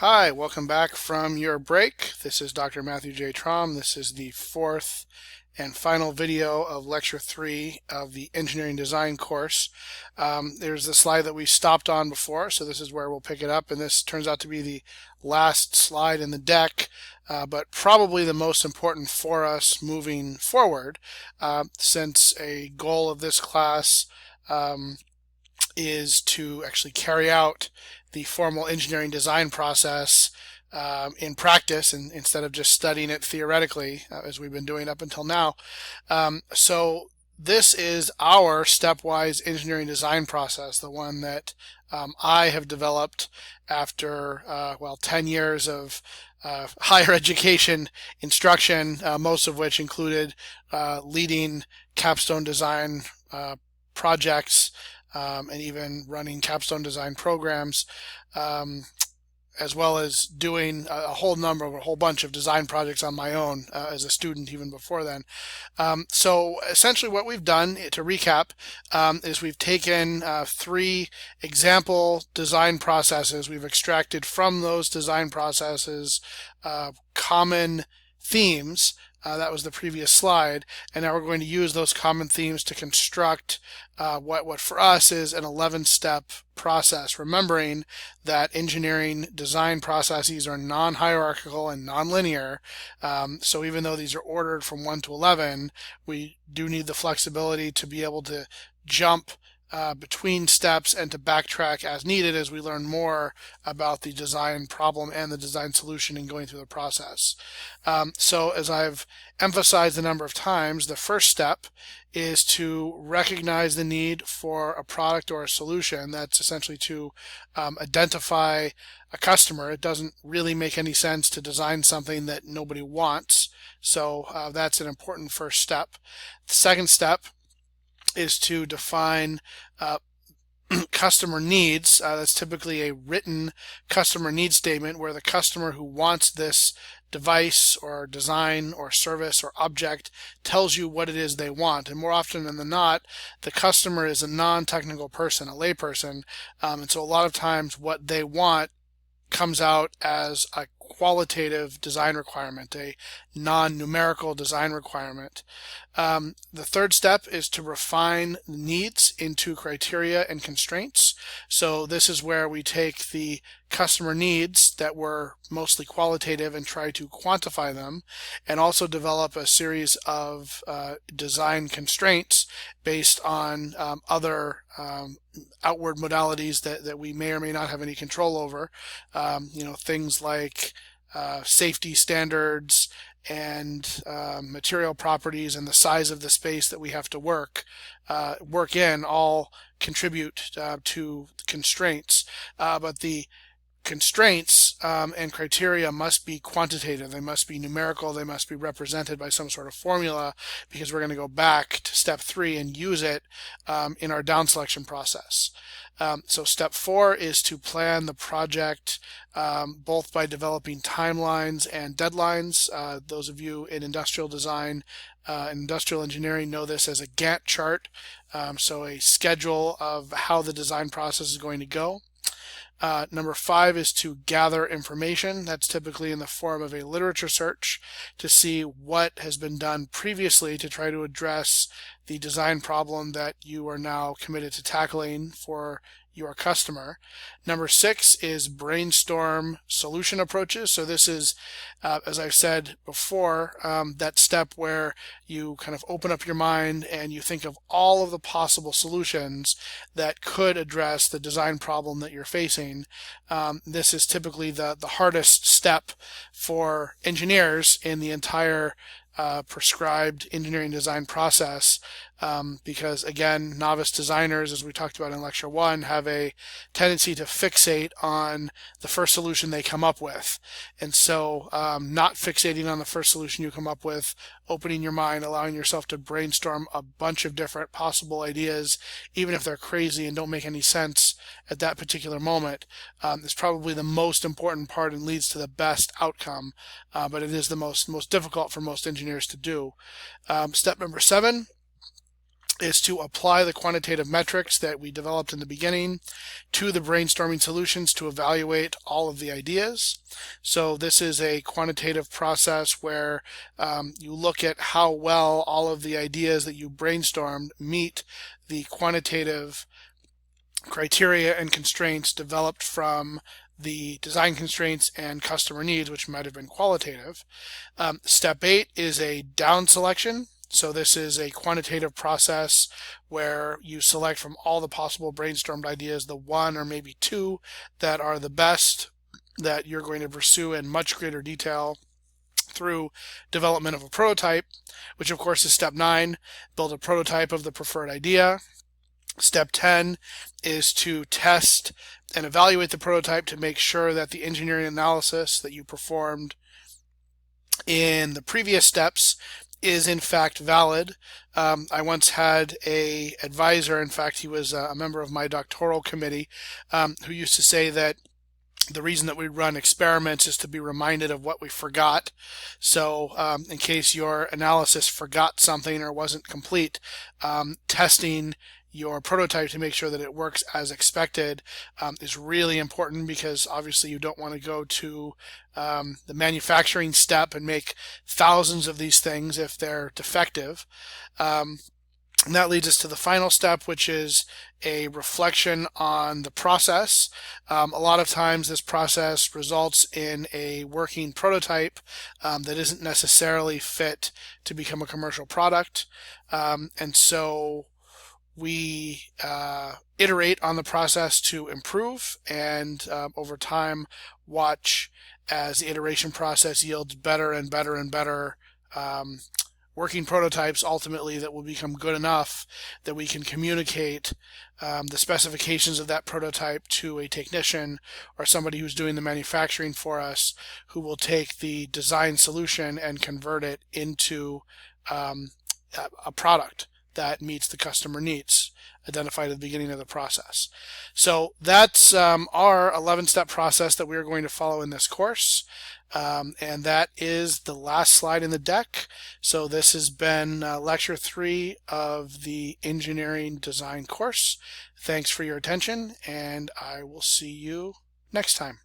Hi, welcome back from your break. This is Dr. Matthew J. Traum. This is the fourth and final video of Lecture 3 of the Engineering Design course. There's the slide that we stopped on before, so this is where we'll pick it up, and this turns out to be the last slide in the deck, but probably the most important for us moving forward, since a goal of this class is to actually carry out the formal engineering design process in practice, and instead of just studying it theoretically as we've been doing up until now. So this is our stepwise engineering design process, the one that I have developed after 10 years of higher education instruction, most of which included leading capstone design projects, and even running capstone design programs, as well as doing a whole bunch of design projects on my own as a student even before then. So essentially what we've done, to recap, is we've taken 3 example design processes. We've extracted from those design processes common themes. That was the previous slide, and now we're going to use those common themes to construct what for us is an 11-step process, remembering that engineering design processes are non-hierarchical and non-linear. So even though these are ordered from 1 to 11, we do need the flexibility to be able to jump between steps and to backtrack as needed as we learn more about the design problem and the design solution in going through the process. So as I've emphasized a number of times, the first step is to recognize the need for a product or a solution. That's essentially to identify a customer. It doesn't really make any sense to design something that nobody wants. So that's an important first step. The second step is to define customer needs. That's typically a written customer needs statement where the customer who wants this device or design or service or object tells you what it is they want. And more often than not, the customer is a non-technical person, a layperson, and so a lot of times what they want comes out as a qualitative design requirement, a non-numerical design requirement. The third step is to refine needs into criteria and constraints. So this is where we take the customer needs that were mostly qualitative and try to quantify them, and also develop a series of design constraints based on other outward modalities that we may or may not have any control over. Things like safety standards and material properties and the size of the space that we have to work in all contribute to constraints. But the constraints and criteria must be quantitative. They must be numerical. They must be represented by some sort of formula, because we're going to go back to step 3 and use it in our down selection process. So step 4 is to plan the project both by developing timelines and deadlines. Those of you in industrial design, industrial engineering know this as a Gantt chart, so a schedule of how the design process is going to go. Number 5 is to gather information. That's typically in the form of a literature search to see what has been done previously to try to address the design problem that you are now committed to tackling for your customer. Number 6 is brainstorm solution approaches. So this is, as I've said before, that step where you kind of open up your mind and you think of all of the possible solutions that could address the design problem that you're facing. This is typically the hardest step for engineers in the entire prescribed engineering design process, because again, novice designers, as we talked about in lecture 1, have a tendency to fixate on the first solution they come up with. And so not fixating on the first solution you come up with, opening your mind, allowing yourself to brainstorm a bunch of different possible ideas, even if they're crazy and don't make any sense at that particular moment, is probably the most important part and leads to the best outcome, but it is the most difficult for most engineers to do. Step number 7 is to apply the quantitative metrics that we developed in the beginning to the brainstorming solutions to evaluate all of the ideas. So this is a quantitative process where you look at how well all of the ideas that you brainstormed meet the quantitative criteria and constraints developed from the design constraints and customer needs, which might have been qualitative. Step 8 is a down selection. So this is a quantitative process where you select from all the possible brainstormed ideas the one or maybe two that are the best that you're going to pursue in much greater detail through development of a prototype, which of course is step 9, build a prototype of the preferred idea. Step 10 is to test and evaluate the prototype to make sure that the engineering analysis that you performed in the previous steps is in fact valid. I once had a advisor, in fact he was a member of my doctoral committee, who used to say that the reason that we run experiments is to be reminded of what we forgot. So in case your analysis forgot something or wasn't complete, testing your prototype to make sure that it works as expected is really important, because obviously you don't want to go to the manufacturing step and make thousands of these things if they're defective. And that leads us to the final step, which is a reflection on the process. A lot of times this process results in a working prototype that isn't necessarily fit to become a commercial product. And so we iterate on the process to improve, and over time watch as the iteration process yields better and better and better working prototypes, ultimately that will become good enough that we can communicate the specifications of that prototype to a technician or somebody who's doing the manufacturing for us, who will take the design solution and convert it into a product that meets the customer needs identified at the beginning of the process. So that's our 11-step process that we are going to follow in this course. And that is the last slide in the deck. So this has been lecture 3 of the engineering design course. Thanks for your attention, and I will see you next time.